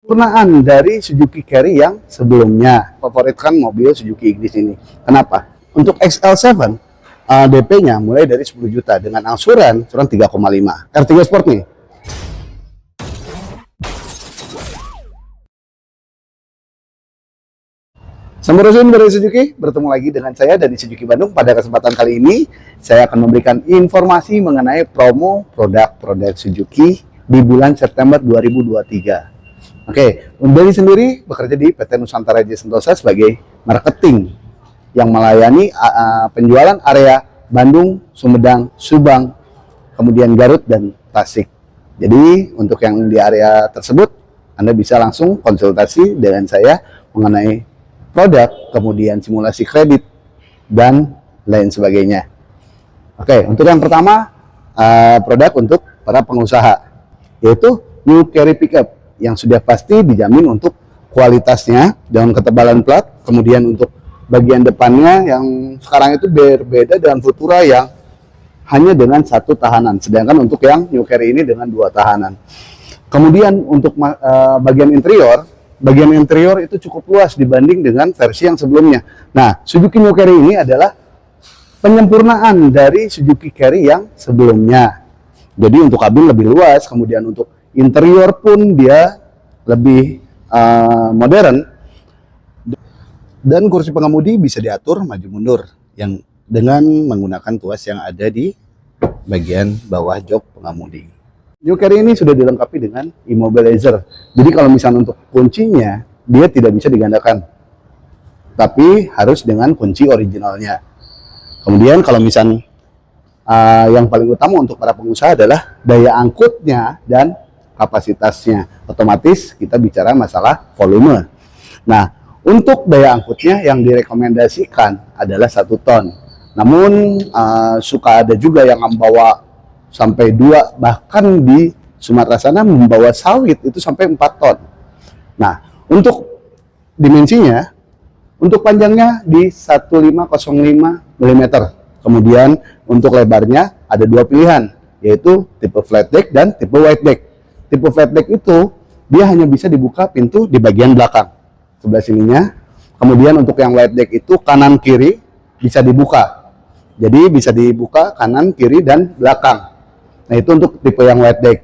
Penyempurnaan dari Suzuki Carry yang sebelumnya. Favoritkan mobil Suzuki Ignis ini. Kenapa? Untuk XL7 DP-nya mulai dari 10 juta dengan angsuran 3,5. R3 Sport nih. Sampurasun dari Suzuki, bertemu lagi dengan saya dari Suzuki Bandung. Pada kesempatan kali ini, saya akan memberikan informasi mengenai promo produk-produk Suzuki di bulan September 2023. Oke, Dari sendiri bekerja di PT Nusantara Jaya Sentosa sebagai marketing yang melayani penjualan area Bandung, Sumedang, Subang, kemudian Garut, dan Tasik. Jadi, untuk yang di area tersebut, Anda bisa langsung konsultasi dengan saya mengenai produk, kemudian simulasi kredit, dan lain sebagainya. Oke, untuk yang pertama, produk untuk para pengusaha, yaitu New Carry Pickup, yang sudah pasti dijamin untuk kualitasnya dengan ketebalan plat, kemudian untuk bagian depannya yang sekarang itu berbeda dengan Futura yang hanya dengan satu tahanan, sedangkan untuk yang New Carry ini dengan dua tahanan. Kemudian untuk bagian interior itu cukup luas dibanding dengan versi yang sebelumnya. Nah, Suzuki New Carry ini adalah penyempurnaan dari Suzuki Carry yang sebelumnya. Jadi untuk kabin lebih luas, kemudian untuk interior pun dia lebih modern, dan kursi pengemudi bisa diatur maju mundur yang dengan menggunakan tuas yang ada di bagian bawah jok pengemudi. New Carry ini sudah dilengkapi dengan immobilizer. Jadi kalau misalnya untuk kuncinya dia tidak bisa digandakan, tapi harus dengan kunci originalnya. Kemudian kalau misalnya yang paling utama untuk para pengusaha adalah daya angkutnya dan kapasitasnya. Otomatis kita bicara masalah volume. Nah, untuk daya angkutnya yang direkomendasikan adalah 1 ton. Namun suka ada juga yang membawa sampai 2, bahkan di Sumatera sana membawa sawit itu sampai 4 ton. Nah, untuk dimensinya, untuk panjangnya di 1505 mm. Kemudian untuk lebarnya ada 2 pilihan, yaitu tipe flat deck dan tipe wide deck. Tipe flat deck itu dia hanya bisa dibuka pintu di bagian belakang sebelah sininya. Kemudian untuk yang wide deck itu kanan kiri bisa dibuka. Jadi bisa dibuka kanan, kiri, dan belakang. Nah, itu untuk tipe yang wide deck.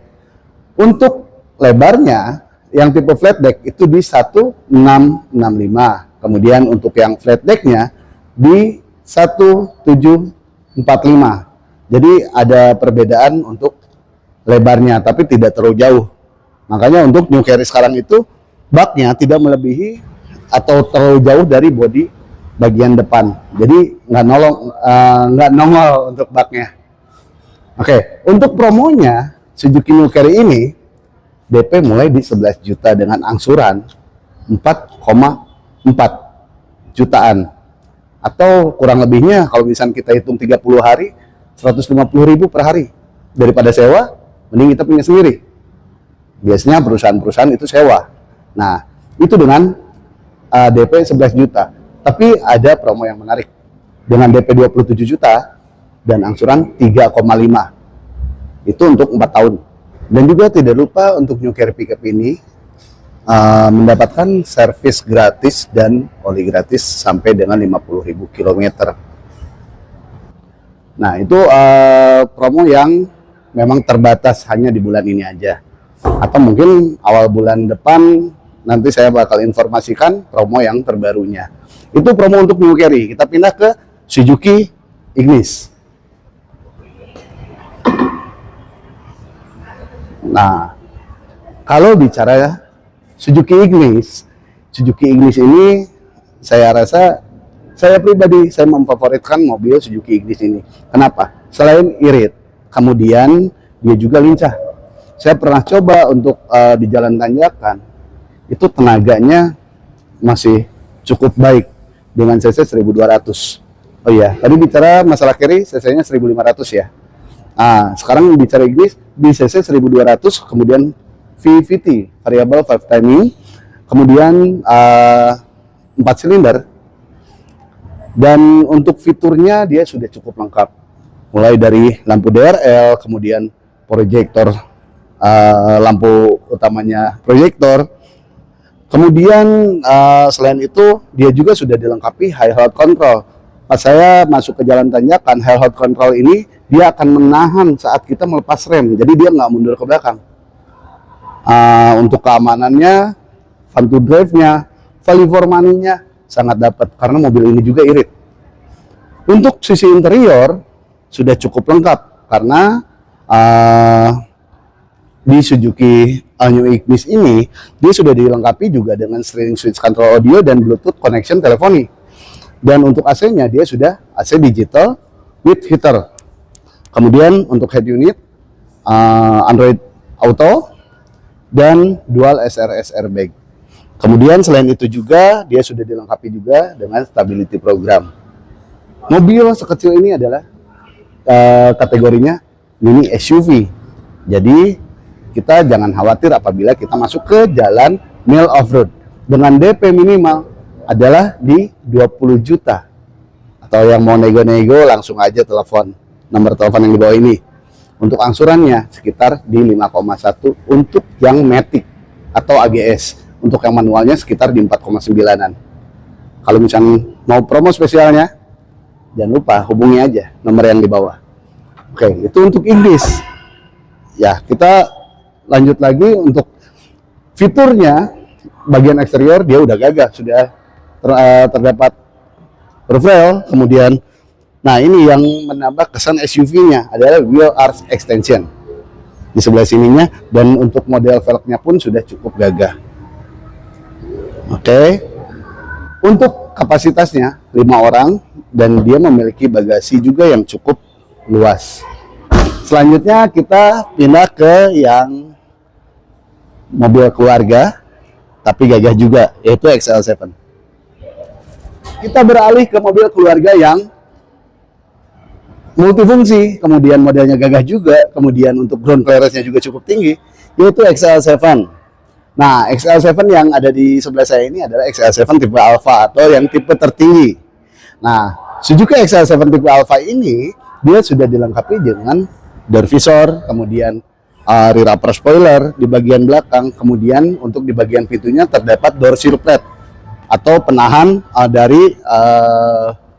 Untuk lebarnya yang tipe flat deck itu di 1665. Kemudian untuk yang flat decknya di 1745. Jadi ada perbedaan untuk lebarnya, tapi tidak terlalu jauh. Makanya untuk New Carry sekarang itu baknya tidak melebihi atau terlalu jauh dari bodi bagian depan. Jadi nggak nongol untuk baknya. Oke, untuk promonya Suzuki New Carry ini DP mulai di 11 juta dengan angsuran 4,4 jutaan. Atau kurang lebihnya kalau misalnya kita hitung 30 hari 150.000 per hari. Daripada sewa, mending kita punya sendiri. Biasanya perusahaan-perusahaan itu sewa. Nah, itu dengan DP 11 juta. Tapi ada promo yang menarik. Dengan DP 27 juta dan angsuran 3,5. Itu untuk 4 tahun. Dan juga tidak lupa untuk New Carry Pickup ini mendapatkan servis gratis dan oli gratis sampai dengan 50.000 km. Nah, itu promo yang memang terbatas hanya di bulan ini aja. Atau mungkin awal bulan depan nanti saya bakal informasikan promo yang terbarunya. Itu promo untuk New Carry. Kita pindah ke Suzuki Ignis. Nah, kalau bicara Suzuki Ignis ini saya rasa saya pribadi saya memfavoritkan mobil Suzuki Ignis ini. Kenapa? Selain irit, kemudian dia juga lincah. Saya pernah coba untuk di jalan tanjakan, itu tenaganya masih cukup baik dengan cc 1200. Oh iya, tadi bicara masalah carry cc-nya 1500 ya. Nah, sekarang bicara Ignis di cc 1200, kemudian VVT, variable 5 timing, kemudian 4 silinder, dan untuk fiturnya dia sudah cukup lengkap. Mulai dari lampu DRL, kemudian proyektor, lampu utamanya proyektor, Kemudian selain itu dia juga sudah dilengkapi high hold control. Pas saya masuk ke jalan tanjakan, high hold control ini dia akan menahan saat kita melepas rem, jadi dia nggak mundur ke belakang. Untuk keamanannya, fun to drive-nya, value for money-nya sangat dapat karena mobil ini juga irit. Untuk sisi interior sudah cukup lengkap karena di Suzuki All-New Ignis ini dia sudah dilengkapi juga dengan steering switch control audio dan Bluetooth connection teleponi. Dan untuk AC-nya dia sudah AC digital with heater. Kemudian untuk head unit Android Auto dan dual SRS airbag. Kemudian selain itu juga dia sudah dilengkapi juga dengan stability program. Mobil sekecil ini adalah kategorinya mini SUV. Jadi kita jangan khawatir apabila kita masuk ke jalan mild off-road. Dengan DP minimal adalah di 20 juta. Atau yang mau nego-nego langsung aja telepon nomor telepon yang di bawah ini. Untuk angsurannya sekitar di 5,1 untuk yang Matic atau AGS. Untuk yang manualnya sekitar di 4,9an. Kalau misalnya mau promo spesialnya, jangan lupa hubungi aja nomor yang di bawah. Oke, itu untuk Ignis. Ya, kita lanjut lagi untuk fiturnya. Bagian eksterior dia udah gagah, sudah terdapat roof rail. Kemudian nah ini yang menambah kesan SUV-nya adalah wheel arch extension di sebelah sininya, dan untuk model velgnya pun sudah cukup gagah. Oke. Untuk kapasitasnya 5 orang dan dia memiliki bagasi juga yang cukup luas. Selanjutnya kita pindah ke yang mobil keluarga tapi gagah juga, yaitu XL7. Kita beralih ke mobil keluarga yang multifungsi, kemudian modelnya gagah juga, kemudian untuk ground clearance-nya juga cukup tinggi, yaitu XL7. Nah, XL7 yang ada di sebelah saya ini adalah XL7 tipe Alpha atau yang tipe tertinggi. Nah, Suzuki XL7 tipe Alpha ini dia sudah dilengkapi dengan door visor, kemudian rear upper spoiler di bagian belakang, kemudian untuk di bagian pintunya terdapat door sill plate atau penahan dari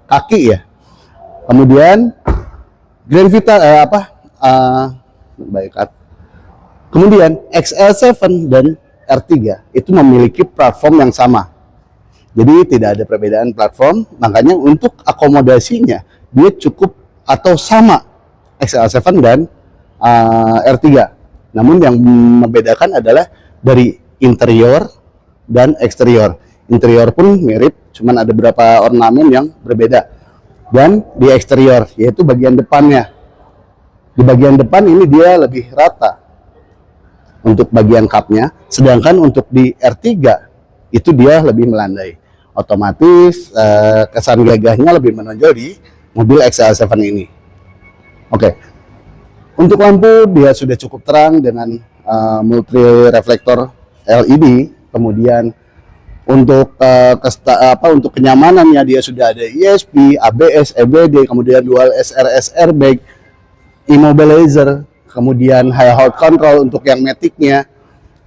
kaki ya. Kemudian Grand Vitara kemudian XL7 dan R3 itu memiliki platform yang sama. Jadi tidak ada perbedaan platform, makanya untuk akomodasinya dia cukup atau sama XL7 dan R3. Namun yang membedakan adalah dari interior dan eksterior. Interior pun mirip, cuman ada beberapa ornamen yang berbeda. Dan di eksterior, yaitu bagian depannya. Di bagian depan ini dia lebih rata untuk bagian cupnya, sedangkan untuk di R3 itu dia lebih melandai. Otomatis kesan gagahnya lebih menonjol di mobil XL7 ini. Oke. Untuk lampu dia sudah cukup terang dengan multi reflektor LED. Kemudian untuk untuk kenyamanannya dia sudah ada ESP, ABS, EBD, kemudian dual SRS airbag, immobilizer, kemudian high hold control untuk yang Matic-nya.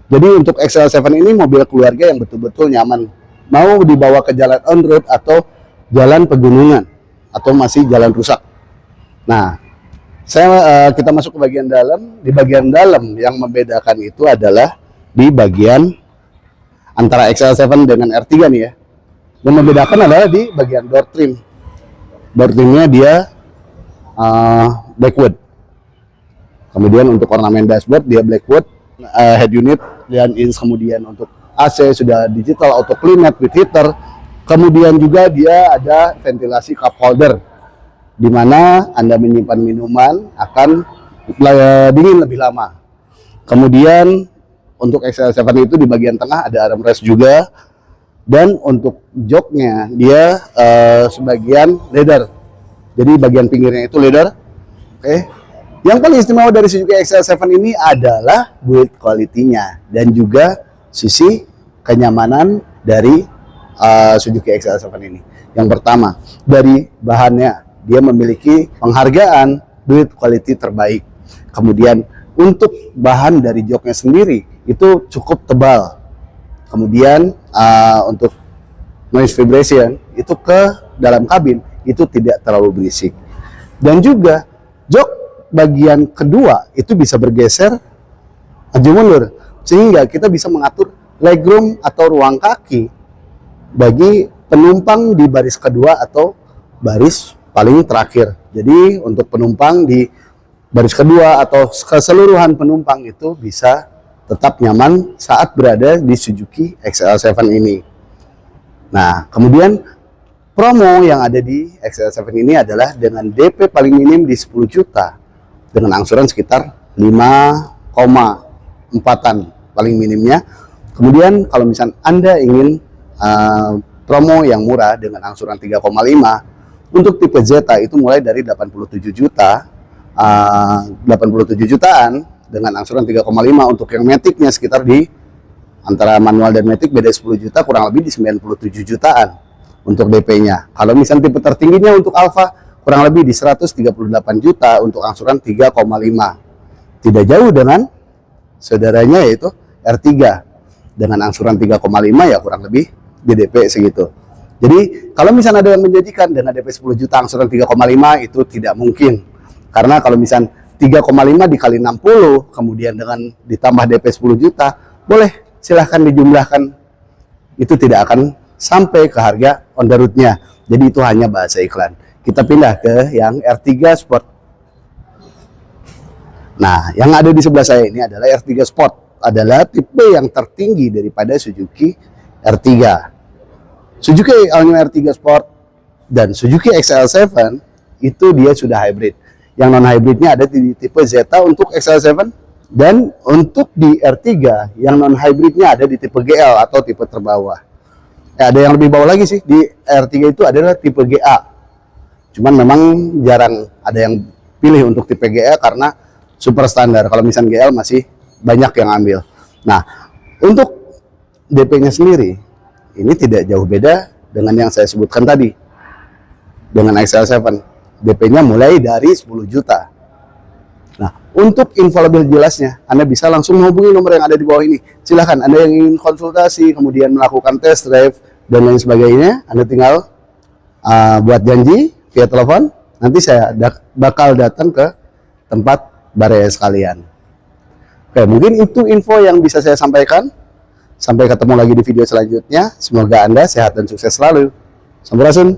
Jadi untuk XL7 ini mobil keluarga yang betul-betul nyaman, mau dibawa ke jalan on road atau jalan pegunungan atau masih jalan rusak. Nah, kita masuk ke bagian dalam. Di bagian dalam yang membedakan itu adalah di bagian antara XL7 dengan R3 nih ya. Yang membedakan adalah di bagian door trim. Door trimnya dia blackwood. Kemudian untuk ornamen dashboard dia blackwood, head unit dan kemudian untuk AC sudah digital auto climate with heater. Kemudian juga dia ada ventilasi cup holder, di mana Anda menyimpan minuman akan dingin lebih lama. Kemudian untuk XL7 itu di bagian tengah ada armrest juga, dan untuk joknya dia sebagian leather. Jadi bagian pinggirnya itu leather. Oke. Yang paling istimewa dari Suzuki XL7 ini adalah build quality-nya dan juga sisi kenyamanan dari Suzuki XL7 ini. Yang pertama, dari bahannya. Dia memiliki penghargaan build quality terbaik. Kemudian untuk bahan dari joknya sendiri itu cukup tebal. kemudian untuk noise vibration itu ke dalam kabin itu tidak terlalu berisik. Dan juga jok bagian kedua itu bisa bergeser maju mundur, sehingga kita bisa mengatur legroom atau ruang kaki bagi penumpang di baris kedua atau baris paling terakhir. Jadi untuk penumpang di baris kedua atau keseluruhan penumpang itu bisa tetap nyaman saat berada di Suzuki XL7 ini. Nah, kemudian promo yang ada di XL7 ini adalah dengan DP paling minim di 10 juta dengan angsuran sekitar 5,4an paling minimnya. Kemudian kalau misalnya Anda ingin promo yang murah dengan angsuran 3,5 untuk tipe Zeta itu mulai dari 87 jutaan dengan angsuran 3,5. Untuk yang Matic-nya sekitar di antara manual dan Matic beda 10 juta, kurang lebih di 97 jutaan untuk DP-nya. Kalau misalnya tipe tertingginya untuk Alfa kurang lebih di 138 juta untuk angsuran 3,5. Tidak jauh dengan saudaranya yaitu R3 dengan angsuran 3,5 ya kurang lebih di DP segitu. Jadi kalau misalnya ada yang menjanjikan dengan DP 10 juta angsuran 3,5 itu tidak mungkin. Karena kalau misalnya 3,5 dikali 60 kemudian dengan ditambah DP 10 juta, boleh silahkan dijumlahkan, itu tidak akan sampai ke harga on the road-nya. Jadi itu hanya bahasa iklan. Kita pindah ke yang R3 Sport. Nah, yang ada di sebelah saya ini adalah R3 Sport, adalah tipe yang tertinggi daripada Suzuki R3. Suzuki All New R3 Sport dan Suzuki XL7 itu dia sudah hybrid. Yang non hybridnya ada di tipe Zeta untuk XL7, dan untuk di R3 yang non hybridnya ada di tipe GL atau tipe terbawah. Ada yang lebih bawah lagi sih, di R3 itu adalah tipe GA. Cuman memang jarang ada yang pilih untuk tipe GA karena super standar. Kalau misalnya GL masih banyak yang ambil. Nah, untuk DP-nya sendiri ini tidak jauh beda dengan yang saya sebutkan tadi. Dengan XL7, DP-nya mulai dari 10 juta. Nah, untuk info lebih jelasnya, Anda bisa langsung menghubungi nomor yang ada di bawah ini. Silahkan, Anda yang ingin konsultasi, kemudian melakukan test drive, dan lain sebagainya, Anda tinggal buat janji via telepon. Nanti saya bakal datang ke tempat baraya sekalian. Oke, mungkin itu info yang bisa saya sampaikan. Sampai ketemu lagi di video selanjutnya. Semoga Anda sehat dan sukses selalu. Sampurasun.